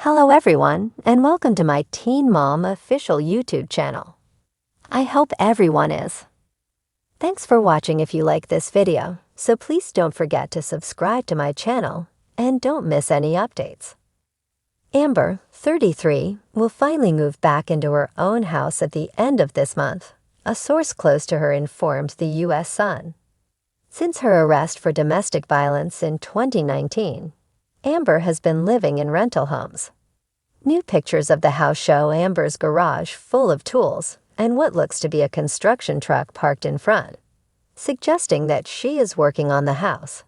Hello everyone, and welcome to my Teen Mom official YouTube channel. I hope everyone is. Thanks for watching if you like this video, so please don't forget to subscribe to my channel and don't miss any updates. Amber, 33, will finally move back into her own house at the end of this month, a source close to her informed the U.S. Sun. Since her arrest for domestic violence in 2019, Amber has been living in rental homes. New pictures of the house show Amber's garage full of tools and what looks to be a construction truck parked in front, suggesting that she is working on the house.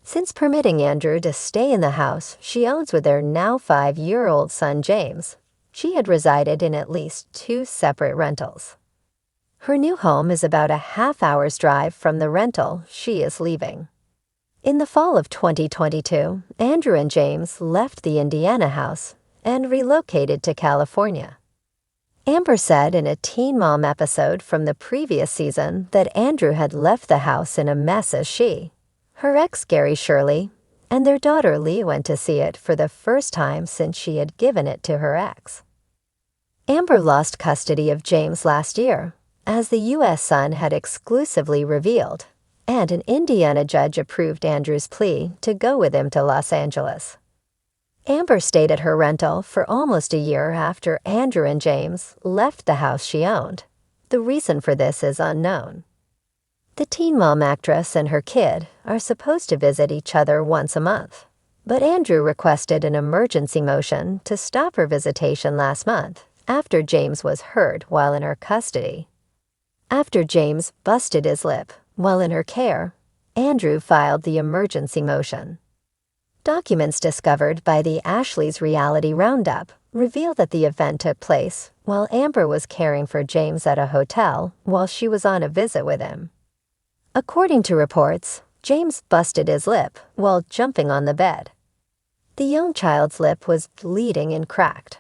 Since permitting Andrew to stay in the house she owns with their now 5-year-old son James, she had resided in at least 2 separate rentals. Her new home is about a half-hour's drive from the rental she is leaving. In the fall of 2022, Andrew and James left the Indiana house and relocated to California. Amber said in a Teen Mom episode from the previous season that Andrew had left the house in a mess as she, her ex Gary Shirley, and their daughter Lee went to see it for the first time since she had given it to her ex. Amber lost custody of James last year, as the U.S. Sun had exclusively revealed, and an Indiana judge approved Andrew's plea to go with him to Los Angeles. Amber stayed at her rental for almost a year after Andrew and James left the house she owned. The reason for this is unknown. The Teen Mom actress and her kid are supposed to visit each other once a month, but Andrew requested an emergency motion to stop her visitation last month after James was hurt while in her custody. After James busted his lip while in her care, Andrew filed the emergency motion. Documents discovered by the Ashley's Reality Roundup reveal that the event took place while Amber was caring for James at a hotel while she was on a visit with him. According to reports, James busted his lip while jumping on the bed. The young child's lip was bleeding and cracked.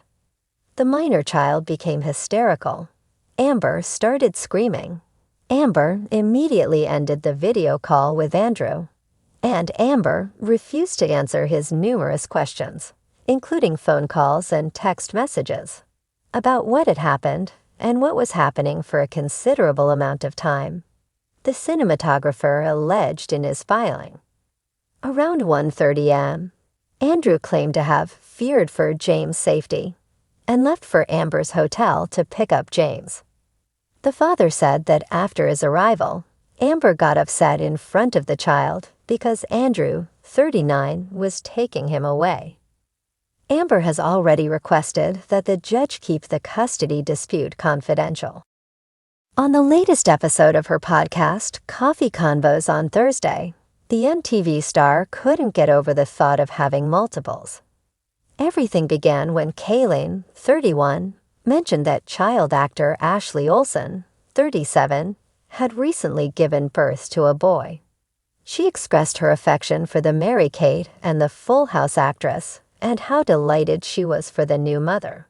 The minor child became hysterical. Amber started screaming. Amber immediately ended the video call with Andrew, and Amber refused to answer his numerous questions, including phone calls and text messages, about what had happened and what was happening for a considerable amount of time, the cinematographer alleged in his filing. Around 1:30 a.m., Andrew claimed to have feared for James' safety and left for Amber's hotel to pick up James. The father said that after his arrival, Amber got upset in front of the child because Andrew, 39, was taking him away. Amber has already requested that the judge keep the custody dispute confidential. On the latest episode of her podcast, Coffee Convos on Thursday, the MTV star couldn't get over the thought of having multiples. Everything began when Kayleen, 31, mentioned that child actor Ashley Olsen, 37, had recently given birth to a boy. She expressed her affection for the Mary-Kate and the Full House actress and how delighted she was for the new mother.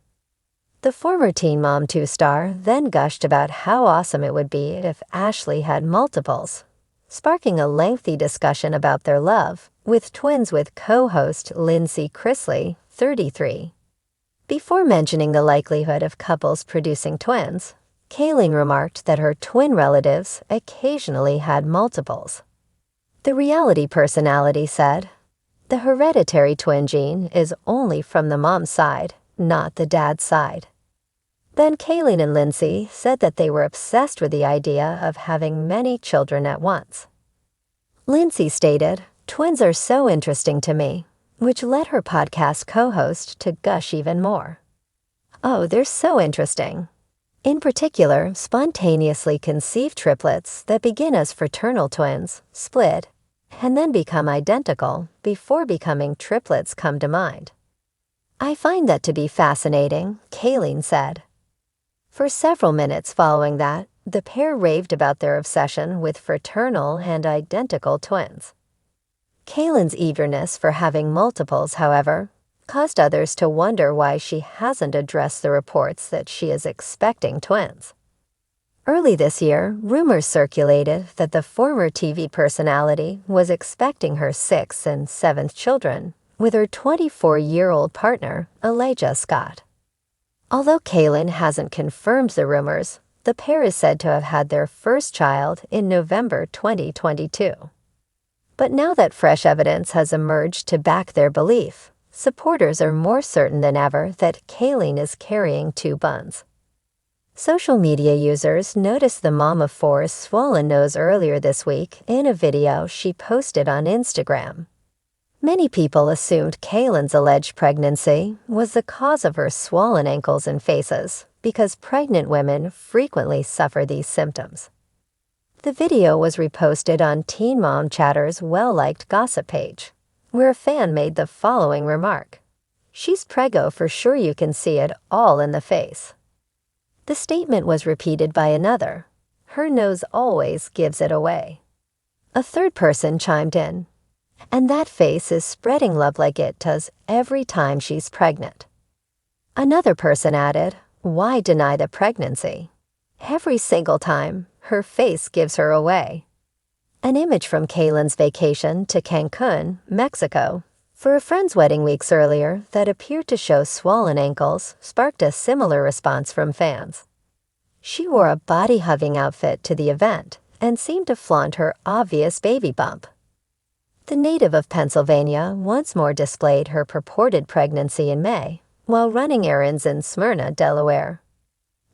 The former Teen Mom 2 star then gushed about how awesome it would be if Ashley had multiples, sparking a lengthy discussion about their love with twins with co-host Lindsay Chrisley, 33. Before mentioning the likelihood of couples producing twins, Kayleen remarked that her twin relatives occasionally had multiples. The reality personality said, "The hereditary twin gene is only from the mom's side, not the dad's side." Then Kayleen and Lindsay said that they were obsessed with the idea of having many children at once. Lindsay stated, "Twins are so interesting to me," which led her podcast co-host to gush even more. "Oh, they're so interesting. In particular, spontaneously conceived triplets that begin as fraternal twins, split, and then become identical before becoming triplets come to mind. I find that to be fascinating," Kayleen said. For several minutes following that, the pair raved about their obsession with fraternal and identical twins. Kayleen's eagerness for having multiples, however, caused others to wonder why she hasn't addressed the reports that she is expecting twins. Early this year, rumors circulated that the former TV personality was expecting her 6th and 7th children with her 24-year-old partner, Elijah Scott. Although Kaylin hasn't confirmed the rumors, the pair is said to have had their first child in November 2022. But now that fresh evidence has emerged to back their belief, supporters are more certain than ever that Kaylin is carrying two buns. Social media users noticed the mom of four's swollen nose earlier this week in a video she posted on Instagram. Many people assumed Kaylin's alleged pregnancy was the cause of her swollen ankles and faces because pregnant women frequently suffer these symptoms. The video was reposted on Teen Mom Chatter's well-liked gossip page, where a fan made the following remark: "She's preggo for sure, you can see it all in the face." The statement was repeated by another: "Her nose always gives it away." A third person chimed in: "And that face is spreading love like it does every time she's pregnant." Another person added, "Why deny the pregnancy? Every single time, her face gives her away." An image from Kaylin's vacation to Cancun, Mexico, for a friend's wedding weeks earlier that appeared to show swollen ankles sparked a similar response from fans. She wore a body-hugging outfit to the event and seemed to flaunt her obvious baby bump. The native of Pennsylvania once more displayed her purported pregnancy in May while running errands in Smyrna, Delaware.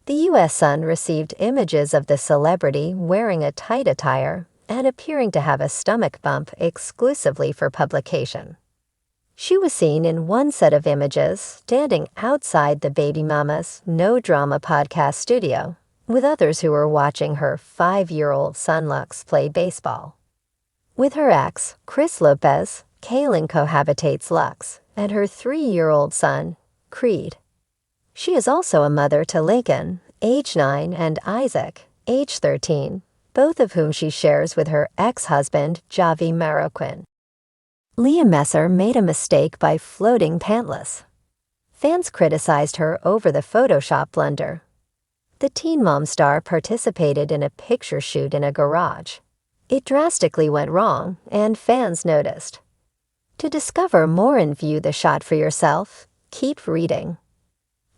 The U.S. Sun received images of the celebrity wearing a tight attire and appearing to have a stomach bump exclusively for publication. She was seen in one set of images standing outside the baby mama's No Drama podcast studio, with others who were watching her 5-year-old son Lux play baseball. With her ex, Chris Lopez, Kaylin cohabitates Lux and her 3-year-old son, Creed. She is also a mother to Lincoln, age 9, and Isaac, age 13, both of whom she shares with her ex-husband, Javi Marroquin. Leah Messer made a mistake by floating pantless. Fans criticized her over the Photoshop blunder. The Teen Mom star participated in a picture shoot in a garage. It drastically went wrong, and fans noticed. To discover more and view the shot for yourself, keep reading.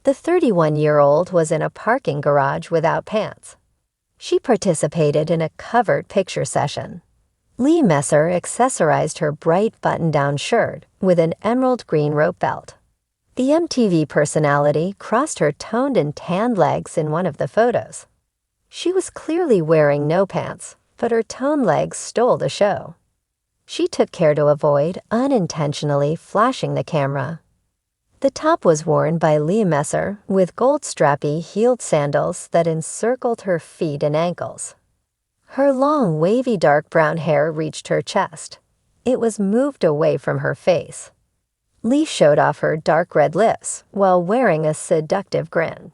The 31-year-old was in a parking garage without pants. She participated in a covered picture session. Lee Messer accessorized her bright button-down shirt with an emerald green rope belt. The MTV personality crossed her toned and tanned legs in one of the photos. She was clearly wearing no pants, but her toned legs stole the show. She took care to avoid unintentionally flashing the camera. The top was worn by Lee Messer with gold strappy heeled sandals that encircled her feet and ankles. Her long, wavy dark brown hair reached her chest. It was moved away from her face. Lee showed off her dark red lips while wearing a seductive grin.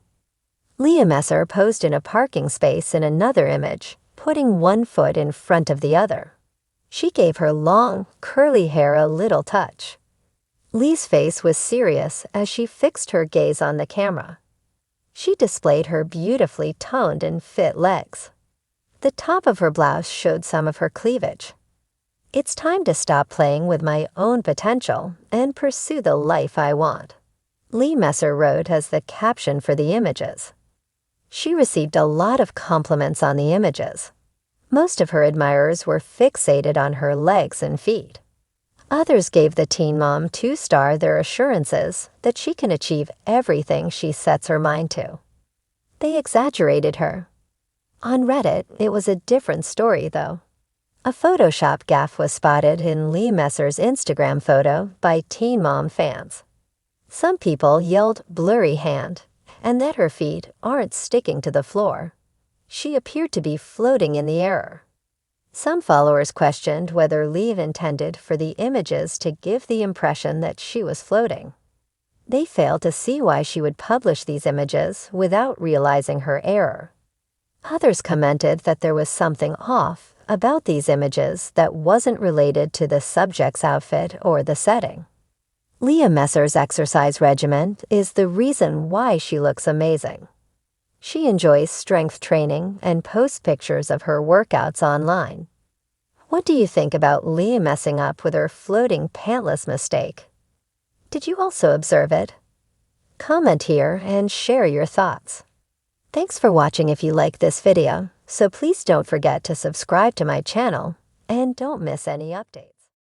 Leah Messer posed in a parking space in another image, putting one foot in front of the other. She gave her long, curly hair a little touch. Lee's face was serious as she fixed her gaze on the camera. She displayed her beautifully toned and fit legs. The top of her blouse showed some of her cleavage. "It's time to stop playing with my own potential and pursue the life I want," Lee Messer wrote as the caption for the images. She received a lot of compliments on the images. Most of her admirers were fixated on her legs and feet. Others gave the teen mom 2-star their assurances that she can achieve everything she sets her mind to. They exaggerated her. On Reddit, it was a different story, though. A Photoshop gaffe was spotted in Lee Messer's Instagram photo by Teen Mom fans. Some people yelled blurry hand and that her feet aren't sticking to the floor. She appeared to be floating in the air. Some followers questioned whether Lee intended for the images to give the impression that she was floating. They failed to see why she would publish these images without realizing her error. Others commented that there was something off about these images that wasn't related to the subject's outfit or the setting. Leah Messer's exercise regimen is the reason why she looks amazing. She enjoys strength training and posts pictures of her workouts online. What do you think about Leah messing up with her floating pantless mistake? Did you also observe it? Comment here and share your thoughts. Thanks for watching. If you like this video, so please don't forget to subscribe to my channel and don't miss any updates.